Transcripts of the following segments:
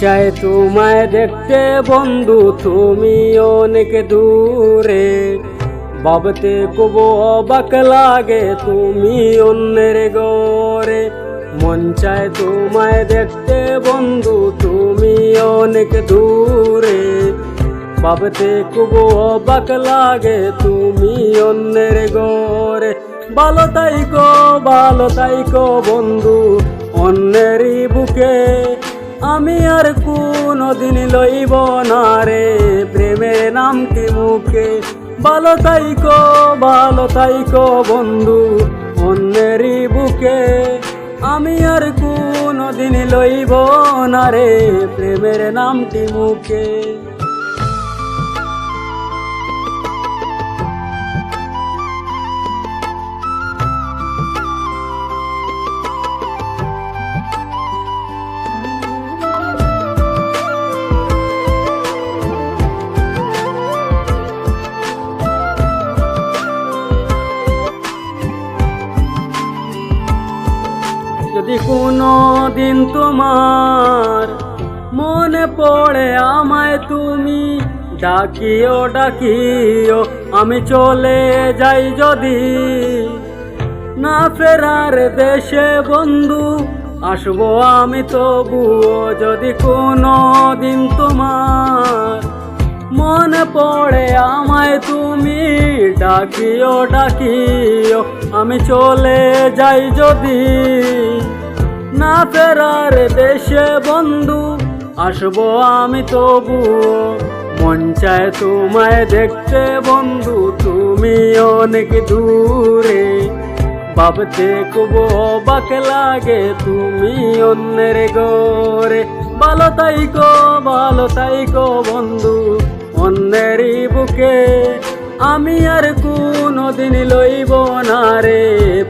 চায় তোমায় দেখতে বন্ধু, তুমি অনেক দূরে। ভাবতে খুব অবাক লাগে তুমি অন্যের ঘরে। মন চায় তোমায় দেখতে বন্ধু, তুমি অনেক দূরে। ভাবতে খুব অবাক লাগে তুমি অন্যের ঘরে। ভালো তাইকো বন্ধু অন্যেরই বুকে। আমি আর কোনদিন লইব না রে প্রেমের নামটি মুখে। ভালো তাইকো বন্ধু অন্যেরই বুকে। আমি আর কোনদিন লইব না রে প্রেমের নামটি মুখে। যদি কোনো দিন তোমার মনে পড়ে আমায়, তুমি ডাকিও আমি চলে যাই যদি। না ফেরার দেশে বন্ধু আসবো আমি তবুও। যদি কোনো দিন তোমার মনে পড়ে আমায়, তুমি ডাকিও আমি চলে যাই যদি। না ফেরার দেশে বন্ধু আসবো আমি তবুও। মন চায় তোমায় দেখতে বন্ধু, তুমি অনেক দূরে। ভাবতে খুব অবাক লাগে তুমি অন্যের ঘরে। ভালো তাইকো বন্ধু অন্যেরই বুকে। আমি আর কোনদিন লইব না রে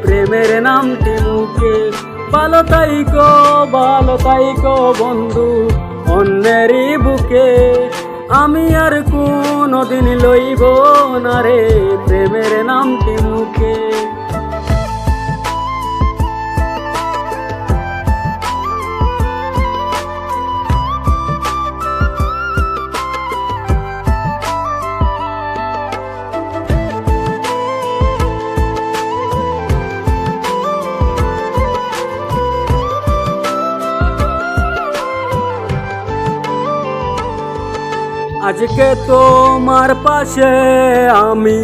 প্রেমের নামটি মুখে। ভালো তাইকো বন্ধু অন্যেরই বুকে। আমি আর কোনদিন লইব না রে প্রেমের নামটি মুখে। আজকে তোমার পাশে আমি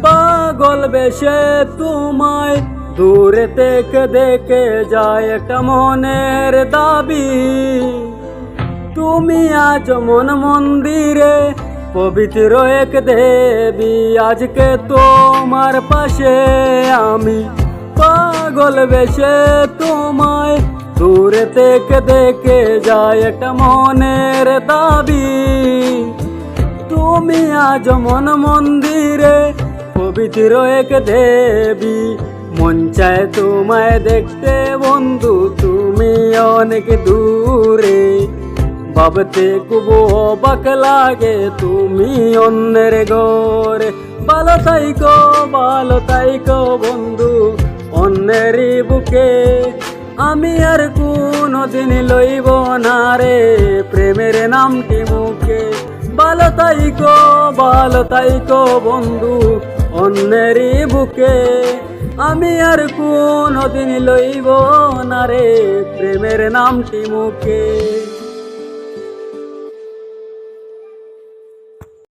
পাগল বেশে, তোমায় দূরে থেকে দেখে যায় একটা মনের দাবি। তুমি আজ মন মন্দিরে পবিত্র এক দেবী। আজকে তোমার পাশে আমি পাগল বেশে, তোমায় দূরে থেকে দেখে যায় একটা মনের দাবি। তুমি আজ মন মন্দিরে পবিত্র এক দেবী। মন চায় তোমায় দেখতে বন্ধু, তুমি অনেক দূরে। ভাবতে খুব অবাক লাগে তুমি অন্যের ঘরে। ভালো তাইকো বন্ধু অন্যেরই বুকে। আমি আর কোনদিন লইব না রে প্রেমের নামটি মুখে। ভালো তাইকো বন্ধু অন্যেরই বুকে। আমি আর কোনদিন লইব না রে প্রেমের নামটি মুখে।